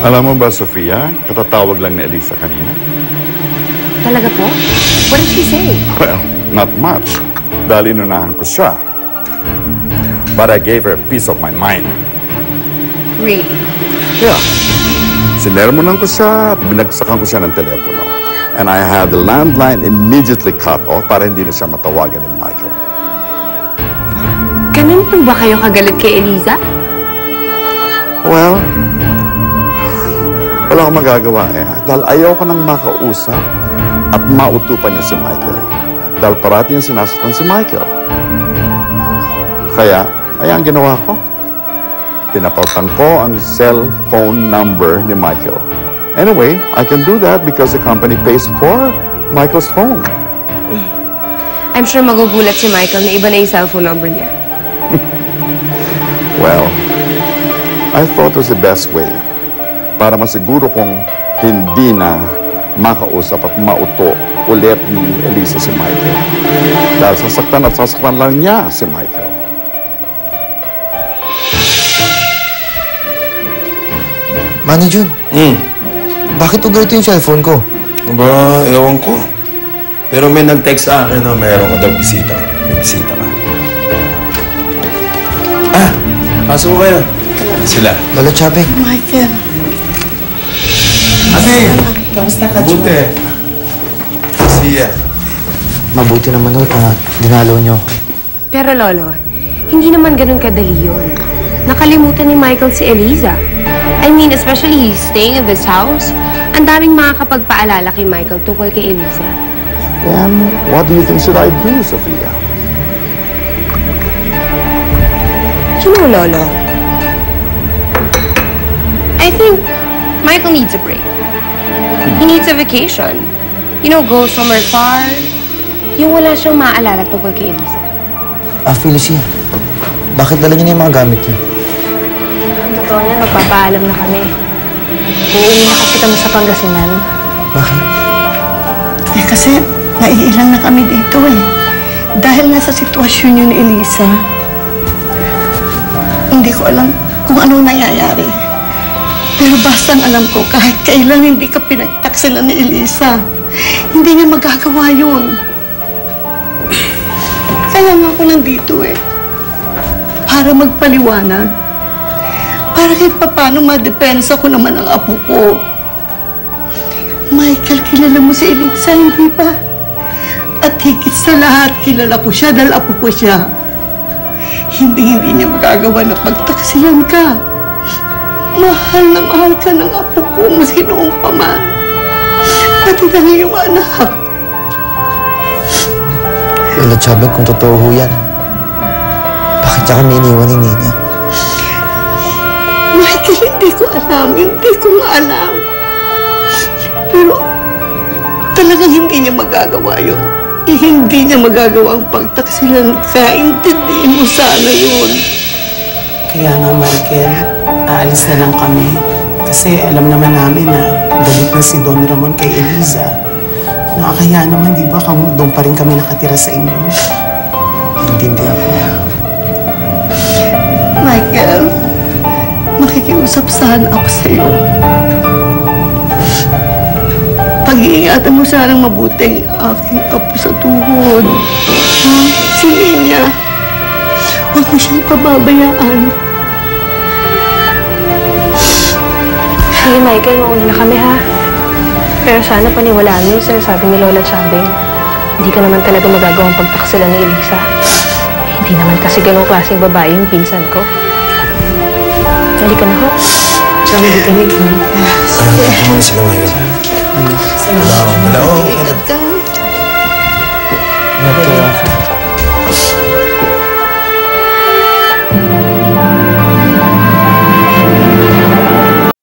Alam mo ba, Sofia, katatawag lang ni Elisa kanina? Talaga po? What did she say? Well, not much. Dahil inunahan ko siya. But I gave her a piece of my mind. Really? Yeah. Sinermonan ko siya at binagsakan ko siya ng telepono. And I had the landline immediately cut off para hindi na siya matawagan ni Michael. Ganun po ba kayo kagalit kay Eliza? Well, wala akong magagawa eh. Dahil ayaw ko nang makausap at mautupan niya si Michael. Dahil parati yung sinasaktan si Michael. Kaya ang ginawa ko. Pinapaltan ko ang cellphone number ni Michael. Anyway, I can do that because the company pays for Michael's phone. I'm sure magugulat si Michael na iba na yung cellphone number niya. Well, I thought it was the best way para masiguro kong hindi na makausap at mauto ulit ni Elisa si Michael. Dahil sasaktan lang niya si Michael. Manny Jun, bakit ko ganito yung cellphone ko? Aba, ewan ko. Pero may nag-text sa akin na mayroon ka daw bisita. May bisita ka. Ah, pasok ko kayo. Sila. Lola Chubby. Michael. Ate! Kamusta ka, Jun? Buti. Siya. Mabuti naman dinalo niyo ako. Pero Lolo, hindi naman ganun kadali yun. Nakalimutan ni Michael si Eliza. I mean, especially staying in this house, ang daming makakapagpaalala kay Michael tungkol kay Eliza. Then, what do you think should I do, Sofia? You know, Lolo, I think Michael needs a break. He needs a vacation. You know, go somewhere far. Yung wala siyang maaalala tungkol kay Eliza. Felicia, bakit dala niyo na yung mga gamit niyo? Ang totoo niya, magpapaalam na kami. Uuwi na kasi kami sa Pangasinan. Bakit? Eh kasi naiilang na kami dito eh. Dahil nga sa sitwasyon yun ni Elisa. Hindi ko alam kung anong nangyayari. Pero basta alam ko, kahit kailan hindi ka pinagtaksilan ni Elisa, hindi niya magagawa yun. Kaya nga ako nandito eh. Para magpaliwanag. Para kahit paano madepensa ko naman ang apo ko. Michael, kilala mo si Elisa, hindi ba? At higit sa lahat, kilala ko siya dahil apo ko siya. Hindi niya magagawa na pagtaksilan ka. Mahal na mahal ka ng apo ko, maski noong pa man. Pati na ngayong anak. Lola Chubby, kung totoo ho yan, bakit siya kami iniwan ni Nina? Michael, hindi ko alam. Hindi ko alam. Pero talagang hindi niya magagawa yun. Hindi niya magagawa ang pagtaksilan ka. Intindihin mo sana yun. Kaya nga, Michael, aalis na lang kami. Kasi alam naman namin na galit na si Don Ramon kay Eliza. Nakakaya naman, di ba, kung doon pa rin kami nakatira sa inyo. Intindihan ko. Michael, makikiusap sana ako sa'yo. Pag-iingatan mo sanang mabuting aking apo sa tuhod. Ha? Si Nina. Huwag mo siyang pababayaan. Sige, Michael, mauna na kami, ha? Pero sana paniwalaan mo yung sinasabi ni Lola Chabeng. Hindi ka naman talaga magagawang pagtaksilan ni Elisa. Hindi naman kasi ganong klaseng babae yung pinsan ko. Halika na ho. Tsaka hindi ka rin. Ito muna sila ngayon. Wala. Ingat ka. Ingat kayo.